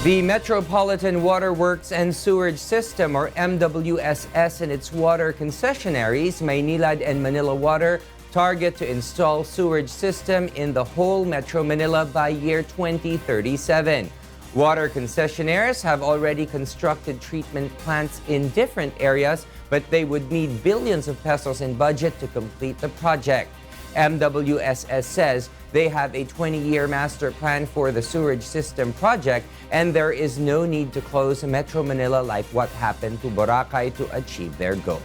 [SPEAKER 11] The Metropolitan Water Works and Sewerage System, or MWSS, and its water concessionaries, Maynilad and Manila Water, target to install sewerage system in the whole Metro Manila by year 2037. Water concessionaires have already constructed treatment plants in different areas, but they would need billions of pesos in budget to complete the project. MWSS says they have a 20-year master plan for the sewerage system project, and there is no need to close Metro Manila like what happened to Boracay to achieve their goal.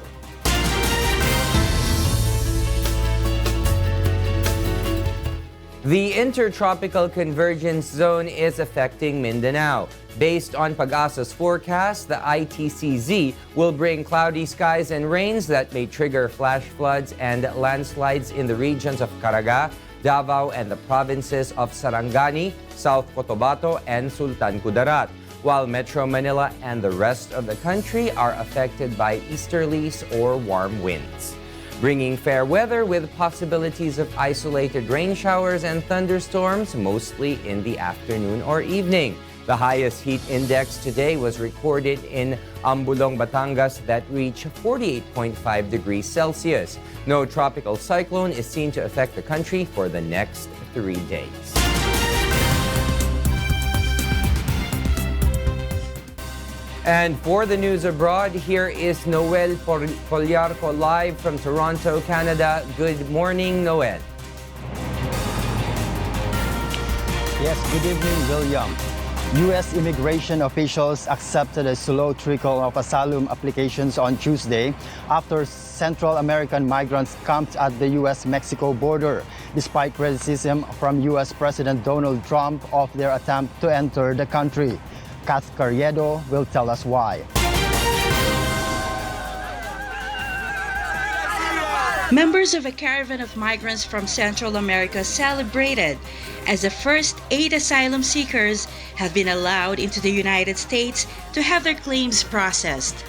[SPEAKER 11] The Intertropical Convergence Zone is affecting Mindanao. Based on Pag-asa's forecast, the ITCZ will bring cloudy skies and rains that may trigger flash floods and landslides in the regions of Caraga, Davao, and the provinces of Sarangani, South Cotabato, and Sultan Kudarat, while Metro Manila and the rest of the country are affected by easterlies or warm winds, bringing fair weather with possibilities of isolated rain showers and thunderstorms, mostly in the afternoon or evening. The highest heat index today was recorded in Ambulong, Batangas that reached 48.5 degrees Celsius. No tropical cyclone is seen to affect the country for the next 3 days. And for the news abroad, here is Noel Poliarco live from Toronto, Canada. Good morning, Noel.
[SPEAKER 10] Yes, good evening, William. U.S. immigration officials accepted a slow trickle of asylum applications on Tuesday after Central American migrants camped at the U.S.-Mexico border, despite criticism from U.S. President Donald Trump of their attempt to enter the country. Kath Carriedo will tell us why.
[SPEAKER 13] Members of a caravan of migrants from Central America celebrated as the first 8 asylum seekers have been allowed into the United States to have their claims processed.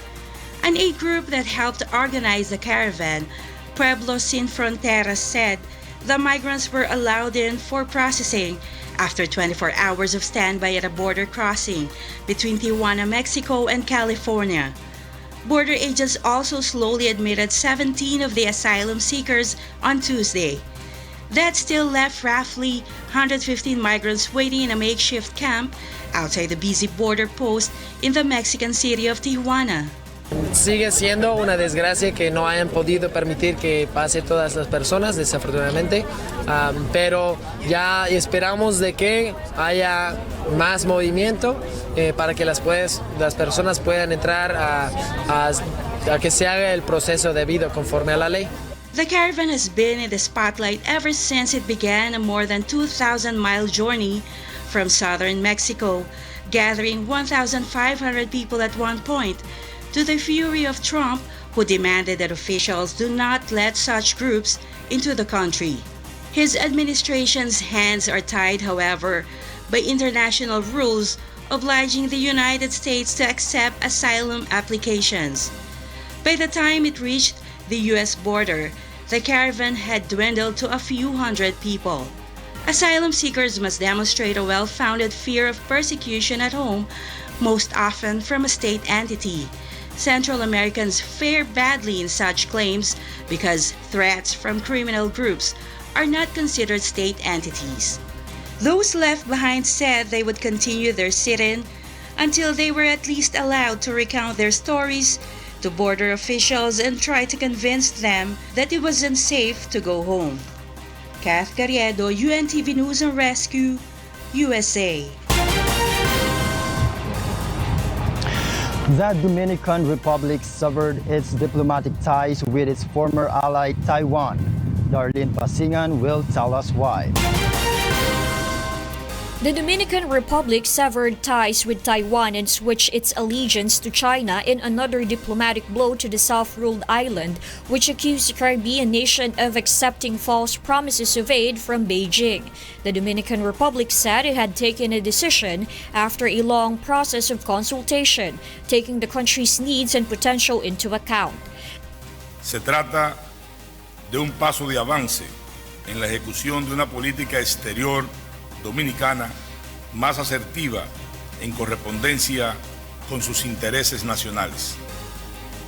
[SPEAKER 13] An aid group that helped organize the caravan, Pueblo Sin Fronteras, said the migrants were allowed in for processing after 24 hours of standby at a border crossing between Tijuana, Mexico and California. Border agents also slowly admitted 17 of the asylum seekers on Tuesday. That still left roughly 115 migrants waiting in a makeshift camp outside the busy border post in the Mexican city of Tijuana.
[SPEAKER 14] Sigue siendo una desgracia que no hayan podido permitir que pase todas las personas, desafortunadamente, pero ya esperamos de que haya más movimiento para que las personas puedan entrar a que se haga el proceso debido conforme a la ley.
[SPEAKER 13] The caravan has been in the spotlight ever since it began a more than 2,000-mile journey from southern Mexico, gathering 1,500 people at one point, to the fury of Trump, who demanded that officials do not let such groups into the country. His administration's hands are tied, however, by international rules obliging the United States to accept asylum applications. By the time it reached the U.S. border, the caravan had dwindled to a few hundred people. Asylum seekers must demonstrate a well-founded fear of persecution at home, most often from a state entity. Central Americans fare badly in such claims because threats from criminal groups are not considered state entities. Those left behind said they would continue their sit-in until they were at least allowed to recount their stories to border officials and try to convince them that it was unsafe to go home. Kath Carriedo, UNTV News and Rescue, USA.
[SPEAKER 10] The Dominican Republic severed its diplomatic ties with its former ally Taiwan. Darlene Basingan will tell us why.
[SPEAKER 23] The Dominican Republic severed ties with Taiwan and switched its allegiance to China in another diplomatic blow to the self-ruled island, which accused the Caribbean nation of accepting false promises of aid from Beijing. The Dominican Republic said it had taken a decision after a long process of consultation, taking the country's needs and potential into account.
[SPEAKER 25] Se trata de un paso de avance en la ejecución de una política exterior dominicana más asertiva en correspondencia con sus intereses nacionales.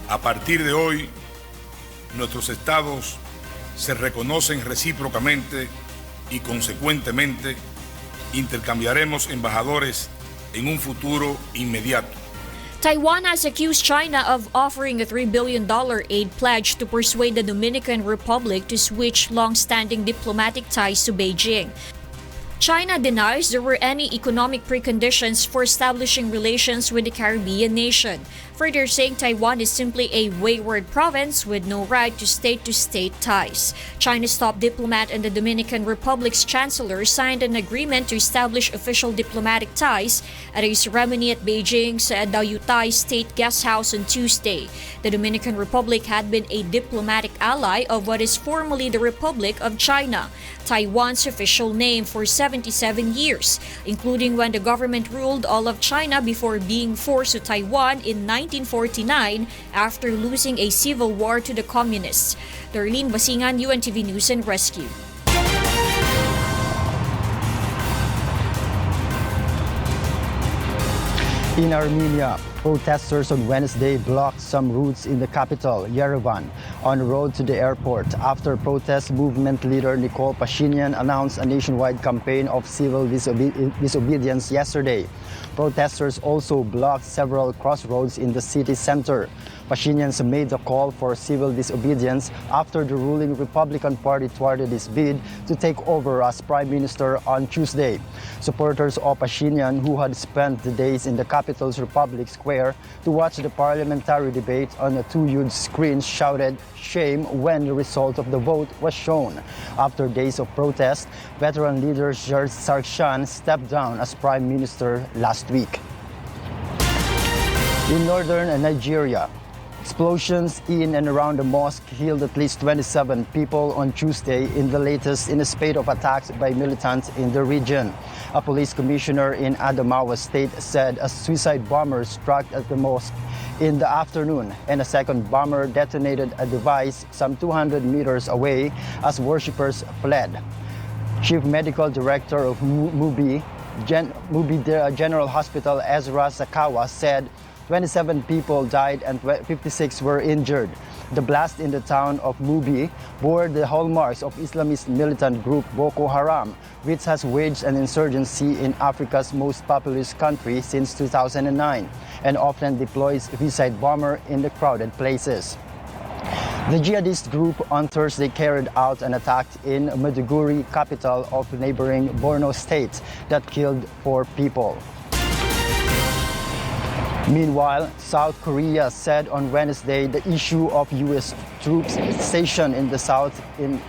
[SPEAKER 25] A partir de hoy, nuestros estados se reconocen recíprocamente y consecuentemente intercambiaremos embajadores en un futuro inmediato.
[SPEAKER 23] Taiwan has accused China of offering a $3 billion aid pledge to persuade the Dominican Republic to switch long-standing diplomatic ties to Beijing. China denies there were any economic preconditions for establishing relations with the Caribbean nation, further saying Taiwan is simply a wayward province with no right to state-to-state ties. China's top diplomat and the Dominican Republic's chancellor signed an agreement to establish official diplomatic ties at a ceremony at Beijing's Dayutai State Guest House on Tuesday. The Dominican Republic had been a diplomatic ally of what is formerly the Republic of China, Taiwan's official name, for 77 years, including when the government ruled all of China before being forced to Taiwan in 1949 after losing a civil war to the communists. Darlene, Basingan, UNTV News and Rescue.
[SPEAKER 10] In Armenia, protesters on Wednesday blocked some routes in the capital, Yerevan, on the road to the airport after protest movement leader Nikol Pashinyan announced a nationwide campaign of civil disobedience yesterday. Protesters also blocked several crossroads in the city center. Pashinyan made the call for civil disobedience after the ruling Republican Party thwarted his bid to take over as Prime Minister on Tuesday. Supporters of Pashinyan, who had spent the days in the capital's Republic Square to watch the parliamentary debate on a two huge screens, shouted shame when the result of the vote was shown. After days of protest, veteran leader George Sargsyan stepped down as Prime Minister last week. In northern Nigeria, explosions in and around the mosque killed at least 27 people on Tuesday in the latest in a spate of attacks by militants in the region. A police commissioner in Adamawa State said a suicide bomber struck at the mosque in the afternoon, and a second bomber detonated a device some 200 meters away as worshippers fled. Chief Medical Director of Mubi General Hospital, Ezra Sakawa, said 27 people died and 56 were injured. The blast in the town of Mubi bore the hallmarks of Islamist militant group Boko Haram, which has waged an insurgency in Africa's most populous country since 2009 and often deploys suicide bomber in the crowded places. The jihadist group on Thursday carried out an attack in Maiduguri, capital of neighboring Borno State, that killed 4 people. Meanwhile, South Korea said on Wednesday the issue of U.S. troops stationed in the South and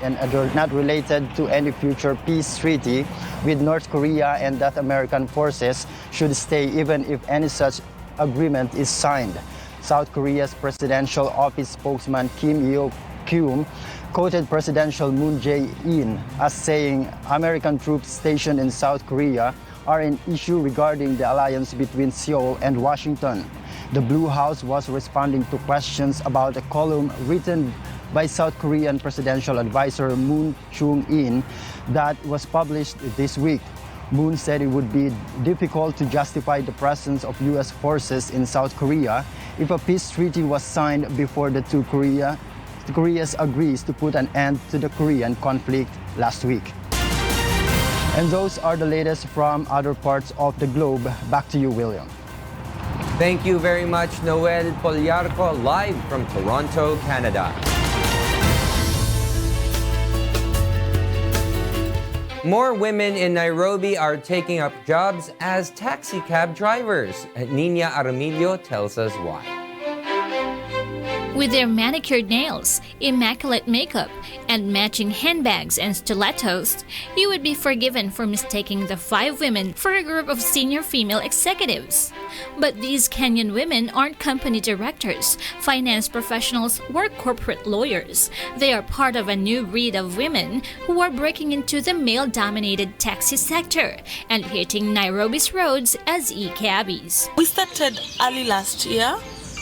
[SPEAKER 10] not related to any future peace treaty with North Korea and that American forces should stay even if any such agreement is signed. South Korea's presidential office spokesman Kim Yo-kyum quoted Presidential Moon Jae-in as saying American troops stationed in South Korea are an issue regarding the alliance between Seoul and Washington. The Blue House was responding to questions about a column written by South Korean presidential advisor Moon Chung-in that was published this week. Moon said it would be difficult to justify the presence of U.S. forces in South Korea if a peace treaty was signed before the two Koreas agrees to put an end to the Korean conflict last week. And those are the latest from other parts of the globe. Back to you, William.
[SPEAKER 11] Thank you very much, Noel Poliarco, live from Toronto, Canada. More women in Nairobi are taking up jobs as taxi cab drivers. Nina Aramillo tells us why.
[SPEAKER 23] With their manicured nails, immaculate makeup, and matching handbags and stilettos, you would be forgiven for mistaking the 5 women for a group of senior female executives. But these Kenyan women aren't company directors, finance professionals, or corporate lawyers. They are part of a new breed of women who are breaking into the male-dominated taxi sector and hitting Nairobi's roads as e-cabbies.
[SPEAKER 12] We started early last year.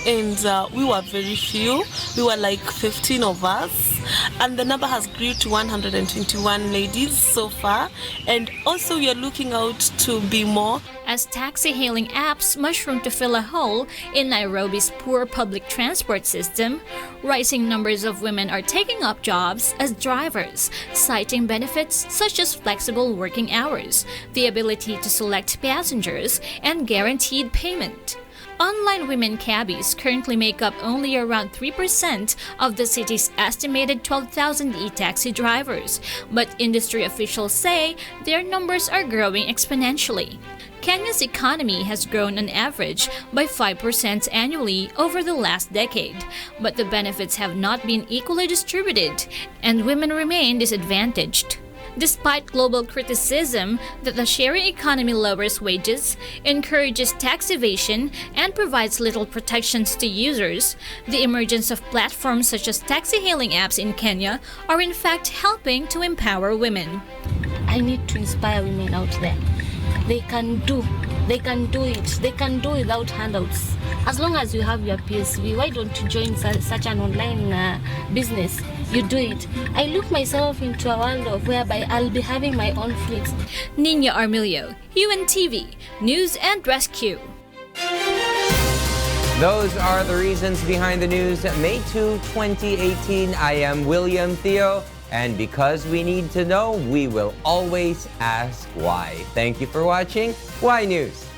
[SPEAKER 12] And we were very few. We were like 15 of us, and the number has grew to 121 ladies so far, and also we are looking out to be more.
[SPEAKER 23] As taxi hailing apps mushroom to fill a hole in Nairobi's poor public transport system, rising numbers of women are taking up jobs as drivers, citing benefits such as flexible working hours, the ability to select passengers, and guaranteed payment. Online women cabbies currently make up only around 3% of the city's estimated 12,000 e-taxi drivers, but industry officials say their numbers are growing exponentially. Kenya's economy has grown on average by 5% annually over the last decade, but the benefits have not been equally distributed, and women remain disadvantaged. Despite global criticism that the sharing economy lowers wages, encourages tax evasion, and provides little protections to users, the emergence of platforms such as taxi-hailing apps in Kenya are in fact helping to empower women.
[SPEAKER 15] I need to inspire women out there. They can do it. They can do without handouts. As long as you have your PSV, why don't you join such an online business? You do it. I look myself into a world of whereby I'll be having my own fleet.
[SPEAKER 23] Nina Armilio, UNTV, News and Rescue.
[SPEAKER 11] Those are the reasons behind the news. May 2, 2018. I am William Thio. And because we need to know, we will always ask why. Thank you for watching Y News.